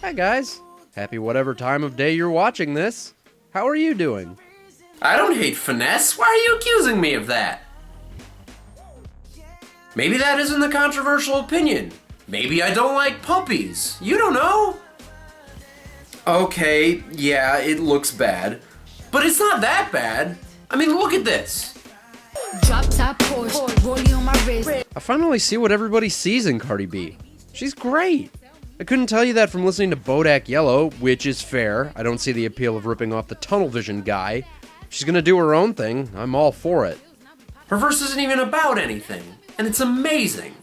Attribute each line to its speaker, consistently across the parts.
Speaker 1: Hi guys, happy whatever time of day you're watching this. How are you doing?
Speaker 2: I don't hate Finesse. Why are you accusing me of that? Maybe that isn't a controversial opinion. Maybe I don't like puppies. You don't know. Okay, yeah, it looks bad. But it's not that bad. I mean, look at this.
Speaker 3: Drop top Porsche, rollie on my wrist.
Speaker 1: I finally see what everybody sees in Cardi B. She's great. I couldn't tell you that from listening to Bodak Yellow, which is fair. I don't see the appeal of ripping off the tunnel vision guy. If she's gonna do her own thing, I'm all for it.
Speaker 2: Her verse isn't even about anything, and it's amazing.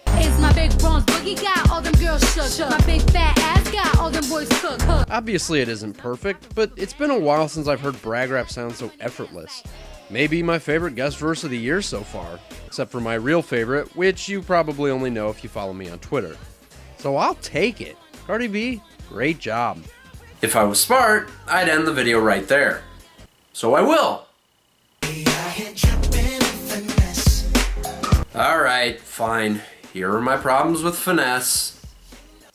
Speaker 3: It's my big bronze boogie got all them girls shook. My big fat ass got all them boys cook.
Speaker 1: Obviously it isn't perfect, but it's been a while since I've heard brag rap sound so effortless. Maybe my favorite guest verse of the year so far, except for my real favorite, which you probably only know if you follow me on Twitter. So I'll take it. Cardi B, great job.
Speaker 2: If I was smart, I'd end the video right there. So I will. Alright, fine. Here are my problems with Finesse.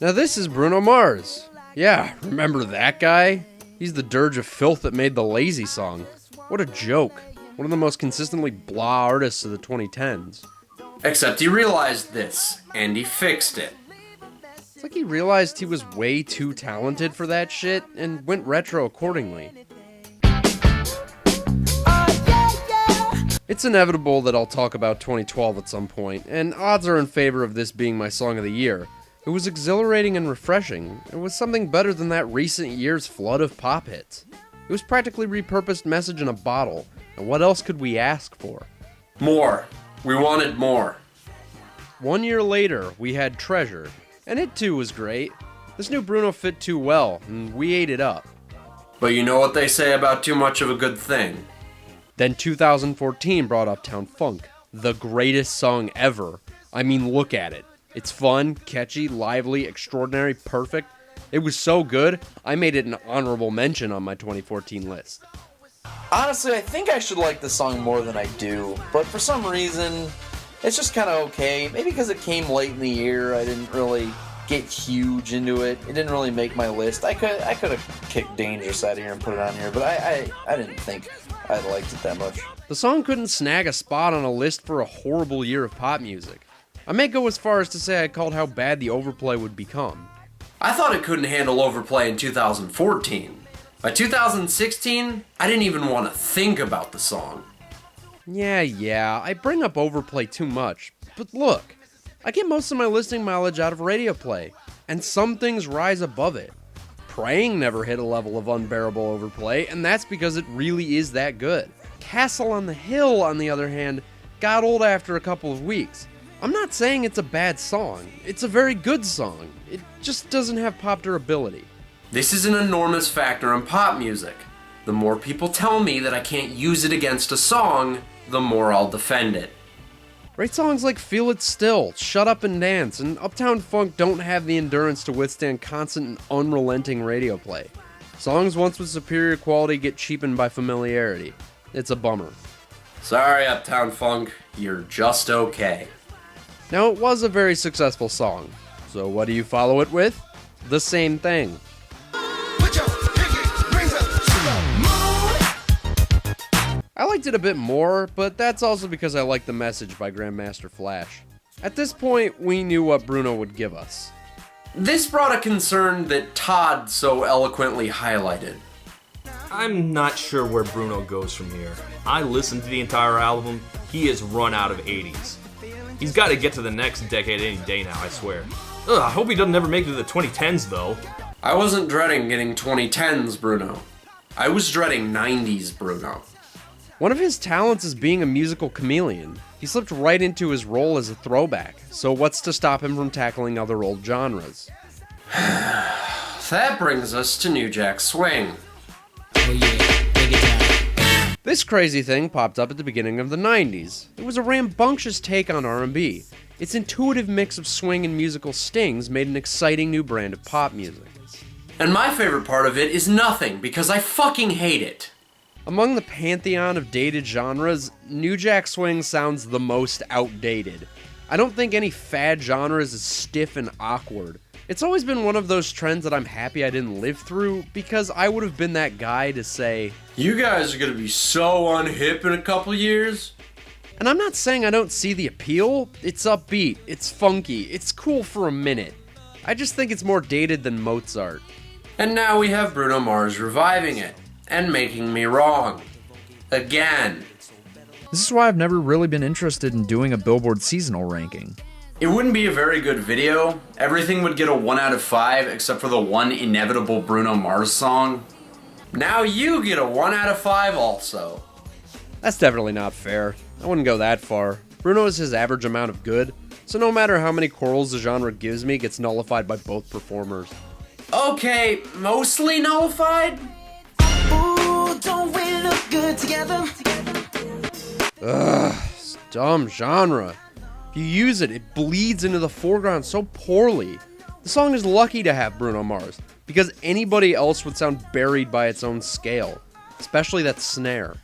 Speaker 1: Now this is Bruno Mars. Yeah, remember that guy? He's the dirge of filth that made the Lazy song. What a joke. One of the most consistently blah artists of the 2010s.
Speaker 2: Except he realized this, and he fixed it.
Speaker 1: It's like he realized he was way too talented for that shit and went retro accordingly. It's inevitable that I'll talk about 2012 at some point, and odds are in favor of this being my song of the year. It was exhilarating and refreshing. It was something better than that recent year's flood of pop hits. It was practically repurposed message in a bottle, and what else could we ask for?
Speaker 2: More. We wanted more.
Speaker 1: 1 year later, we had Treasure, and it too was great. This new Bruno fit too well, and we ate it up.
Speaker 2: But you know what they say about too much of a good thing.
Speaker 1: Then 2014 brought Uptown Funk, the greatest song ever. I mean, look at it. It's fun, catchy, lively, extraordinary, perfect. It was so good, I made it an honorable mention on my 2014 list.
Speaker 4: Honestly, I think I should like the song more than I do, but for some reason, it's just kind of okay. Maybe because it came late in the year, I didn't really get huge into it. It didn't really make my list. I could have kicked Dangerous out of here and put it on here, but I didn't think I liked it that much.
Speaker 1: The song couldn't snag a spot on a list for a horrible year of pop music. I may go as far as to say I called how bad the overplay would become.
Speaker 2: I thought it couldn't handle overplay in 2014. By 2016, I didn't even want to think about the song.
Speaker 1: Yeah, I bring up overplay too much, but look, I get most of my listening mileage out of radio play, and some things rise above it. Praying never hit a level of unbearable overplay, and that's because it really is that good. Castle on the Hill, on the other hand, got old after a couple of weeks. I'm not saying it's a bad song, it's a very good song, it just doesn't have pop durability.
Speaker 2: This is an enormous factor in pop music. The more people tell me that I can't use it against a song, the more I'll defend it.
Speaker 1: Great songs like Feel It Still, Shut Up and Dance, and Uptown Funk don't have the endurance to withstand constant and unrelenting radio play. Songs once with superior quality get cheapened by familiarity. It's a bummer.
Speaker 2: Sorry, Uptown Funk, you're just okay.
Speaker 1: Now, it was a very successful song, so what do you follow it with? The same thing. I liked it a bit more, but that's also because I liked The Message by Grandmaster Flash. At this point, we knew what Bruno would give us.
Speaker 2: This brought a concern that Todd so eloquently highlighted.
Speaker 5: I'm not sure where Bruno goes from here. I listened to the entire album. He has run out of 80s. He's got to get to the next decade any day now, I swear. Ugh, I hope he doesn't ever make it to the 2010s, though.
Speaker 2: I wasn't dreading getting 2010s Bruno. I was dreading 90s Bruno.
Speaker 1: One of his talents is being a musical chameleon. He slipped right into his role as a throwback, so what's to stop him from tackling other old genres?
Speaker 2: That brings us to New Jack Swing.
Speaker 6: Oh yeah, take it down.
Speaker 1: This crazy thing popped up at the beginning of the 90s. It was a rambunctious take on R&B. Its intuitive mix of swing and musical stings made an exciting new brand of pop music.
Speaker 2: And my favorite part of it is nothing, because I fucking hate it.
Speaker 1: Among the pantheon of dated genres, New Jack Swing sounds the most outdated. I don't think any fad genre is as stiff and awkward. It's always been one of those trends that I'm happy I didn't live through, because I would have been that guy to say,
Speaker 2: "You guys are gonna be so unhip in a couple years."
Speaker 1: and I'm not saying I don't see the appeal. It's upbeat, it's funky, it's cool for a minute. I just think it's more dated than Mozart.
Speaker 2: And now we have Bruno Mars reviving it and making me wrong. Again.
Speaker 7: This is why I've never really been interested in doing a Billboard seasonal ranking.
Speaker 2: It wouldn't be a very good video. Everything would get a 1 out of 5 except for the one inevitable Bruno Mars song. Now you get a 1 out of 5 also.
Speaker 1: That's definitely not fair. I wouldn't go that far. Bruno is his average amount of good, so no matter how many quarrels the genre gives me, it gets nullified by both performers.
Speaker 2: Okay, mostly nullified?
Speaker 8: Ooh, don't we look good together?
Speaker 1: Ugh, it's dumb genre. If you use it, it bleeds into the foreground so poorly. The song is lucky to have Bruno Mars, because anybody else would sound buried by its own scale, especially that snare.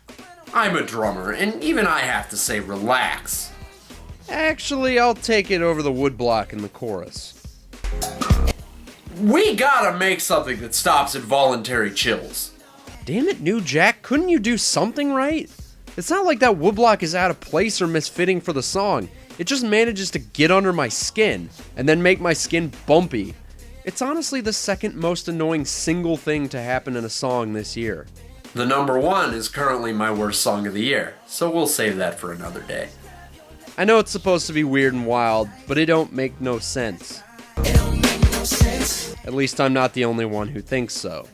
Speaker 2: I'm a drummer, and even I have to say relax.
Speaker 1: Actually, I'll take it over the woodblock in the chorus.
Speaker 2: We gotta make something that stops involuntary chills.
Speaker 1: Damn it, New Jack, couldn't you do something right? It's not like that woodblock is out of place or misfitting for the song. It just manages to get under my skin, and then make my skin bumpy. It's honestly the second most annoying single thing to happen in a song this year.
Speaker 2: The number 1 is currently my worst song of the year, so we'll save that for another day.
Speaker 1: I know it's supposed to be weird and wild, but it don't make no sense. At least I'm not the only one who thinks so.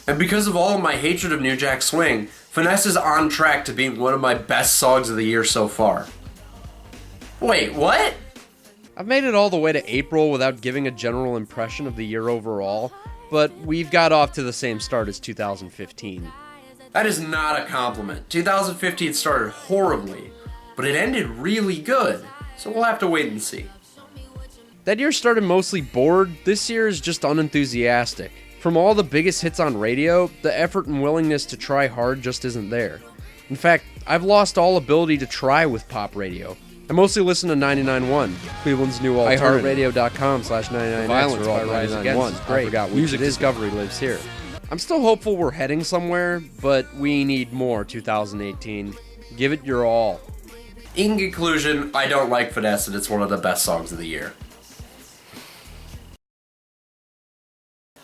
Speaker 2: And because of all of my hatred of New Jack Swing, Finesse is on track to being one of my best songs of the year so far. Wait, what?
Speaker 1: I've made it all the way to April without giving a general impression of the year overall, but we've got off to the same start as 2015.
Speaker 2: That is not a compliment. 2015 started horribly, but it ended really good, so we'll have to wait and see.
Speaker 1: That year started mostly bored. This year is just unenthusiastic. From all the biggest hits on radio, the effort and willingness to try hard just isn't there. In fact, I've lost all ability to try with pop radio. I mostly listen to 99.1, Cleveland's new alternative. iHeartRadio.com/99X
Speaker 9: Violence
Speaker 1: or all
Speaker 9: by Rise
Speaker 1: 99.1.
Speaker 9: Against is great.
Speaker 1: I forgot,
Speaker 9: Music
Speaker 1: discovery lives here. I'm still hopeful we're heading somewhere, but we need more 2018. Give it your all.
Speaker 2: In conclusion, I don't like Finesse, and it's one of the best songs of the year.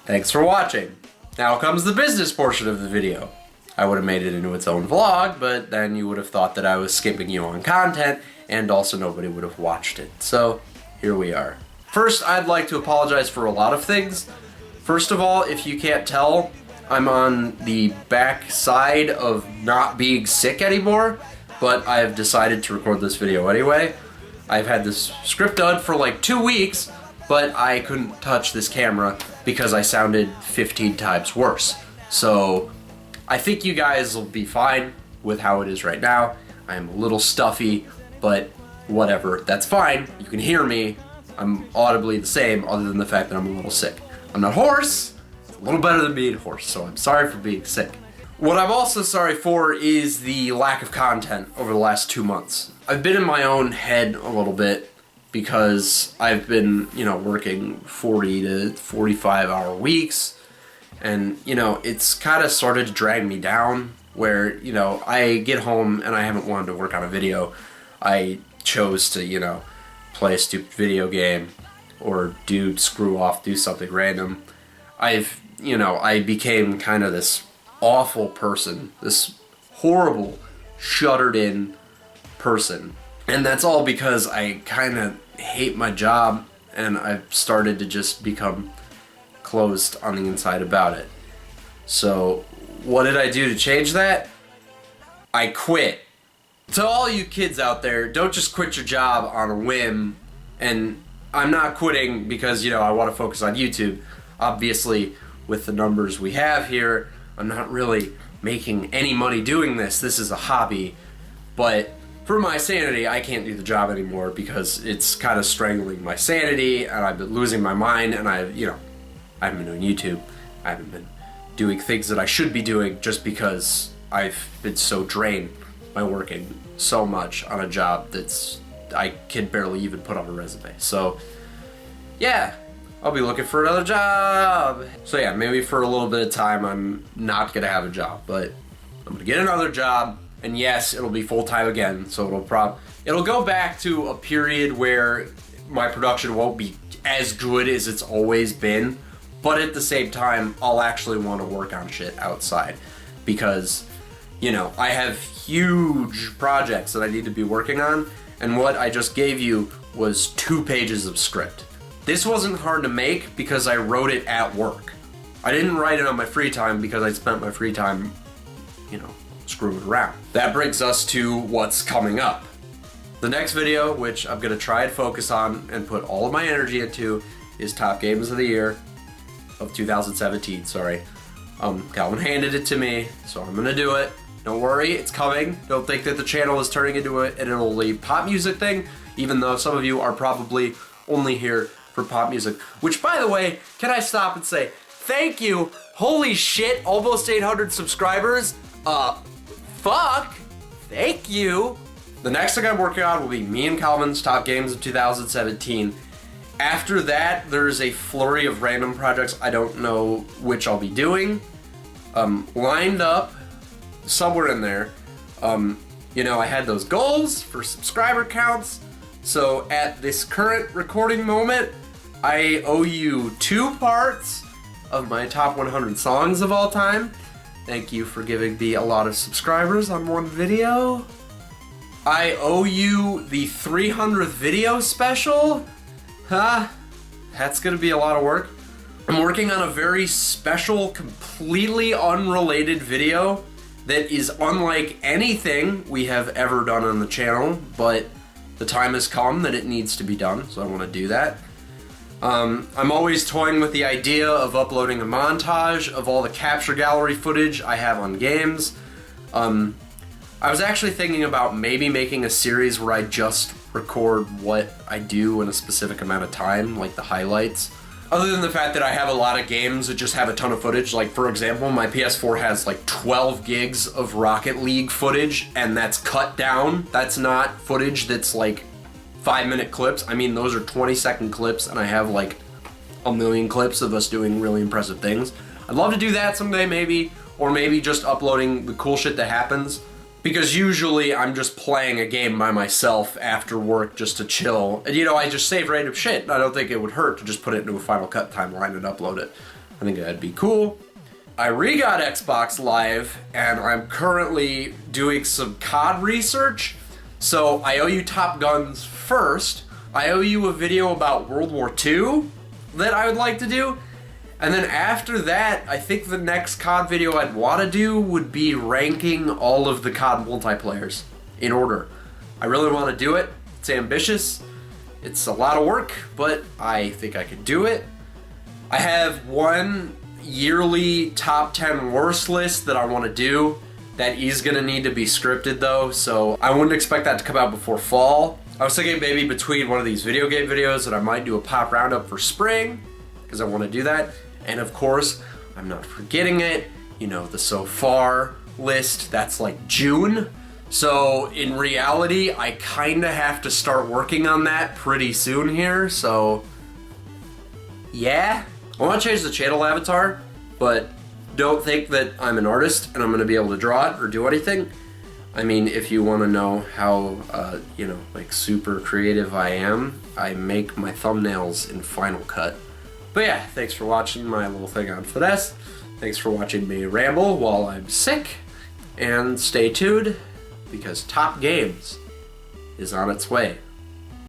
Speaker 2: Thanks for watching. Now comes the business portion of the video. I would have made it into its own vlog, but then you would have thought that I was skipping you on content, and also nobody would have watched it. So, here we are. First, I'd like to apologize for a lot of things. First of all, if you can't tell, I'm on the back side of not being sick anymore, but I've decided to record this video anyway. I've had this script done for like 2 weeks, but I couldn't touch this camera because I sounded 15 times worse. So I think you guys will be fine with how it is right now. I'm a little stuffy, but whatever, that's fine. You can hear me. I'm audibly the same, other than the fact that I'm a little sick. I'm not hoarse. It's a little better than being hoarse, so I'm sorry for being sick. What I'm also sorry for is the lack of content over the last 2 months. I've been in my own head a little bit because I've been, working 40 to 45 hour weeks, and, it's kind of started to drag me down where, I get home and I haven't wanted to work on a video. I chose to, play a stupid video game or do something random. I became kind of this awful person, this horrible, shuttered in person. And that's all because I kind of hate my job, and I've started to just become closed on the inside about it. So, what did I do to change that? I quit. To all you kids out there, don't just quit your job on a whim. And I'm not quitting because, I want to focus on YouTube. Obviously, with the numbers we have here, I'm not really making any money doing this. This is a hobby. But for my sanity, I can't do the job anymore because it's kind of strangling my sanity, and I've been losing my mind, and I haven't been doing YouTube. I haven't been doing things that I should be doing just because I've been so drained by working so much on a job I can barely even put on a resume. So, yeah. I'll be looking for another job. So yeah, maybe for a little bit of time I'm not gonna have a job, but I'm gonna get another job, and yes, it'll be full-time again, so it'll go back to a period where my production won't be as good as it's always been, but at the same time, I'll actually want to work on shit outside because, you know, I have huge projects that I need to be working on, and what I just gave you was 2 pages of script. This wasn't hard to make because I wrote it at work. I didn't write it on my free time because I spent my free time, you know, screwing around. That brings us to what's coming up. The next video, which I'm gonna try and focus on and put all of my energy into, is Top Games of the Year of 2017, sorry. Calvin handed it to me, so I'm gonna do it. Don't worry, it's coming. Don't think that the channel is turning into an only pop music thing, even though some of you are probably only here for pop music. Which, by the way, can I stop and say, thank you, holy shit, almost 800 subscribers. Fuck, thank you. The next thing I'm working on will be me and Calvin's Top Games of 2017. After that, there's a flurry of random projects I don't know which I'll be doing. Lined up somewhere in there. You know, I had those goals for subscriber counts. So at this current recording moment, I owe you 2 parts of my top 100 songs of all time. Thank you for giving me a lot of subscribers on one video. I owe you the 300th video special. That's gonna be a lot of work. I'm working on a very special, completely unrelated video that is unlike anything we have ever done on the channel, but the time has come that it needs to be done, so I want to do that. I'm always toying with the idea of uploading a montage of all the capture gallery footage I have on games. I was actually thinking about maybe making a series where I just record what I do in a specific amount of time, like the highlights. Other than the fact that I have a lot of games that just have a ton of footage, like for example, my PS4 has like 12 gigs of Rocket League footage, and that's cut down. That's not footage that's like 5-minute clips. I mean, those are 20-second clips, and I have like a million clips of us doing really impressive things. I'd love to do that someday, maybe, or maybe just uploading the cool shit that happens. Because usually I'm just playing a game by myself after work just to chill. And you know, I just save random shit. I don't think it would hurt to just put it into a Final Cut timeline and upload it. I think that'd be cool. I re-got Xbox Live, and I'm currently doing some COD research. So I owe you Top Guns first. I owe you a video about World War II that I would like to do. And then after that, I think the next COD video I'd want to do would be ranking all of the COD multiplayers in order. I really want to do it. It's ambitious. It's a lot of work, but I think I could do it. I have one yearly top 10 worst list that I want to do. That is going to need to be scripted though, so I wouldn't expect that to come out before fall. I was thinking maybe between one of these video game videos that I might do a pop roundup for spring, because I want to do that. And of course, I'm not forgetting it, you know, the so far list, that's like June. So in reality, I kind of have to start working on that pretty soon here, so yeah. I want to change the channel avatar, but don't think that I'm an artist and I'm going to be able to draw it or do anything. I mean, if you want to know how, you know, like super creative I am, I make my thumbnails in Final Cut. But yeah, thanks for watching my little thing on Finesse. Thanks for watching me ramble while I'm sick. And stay tuned, because Top Games is on its way.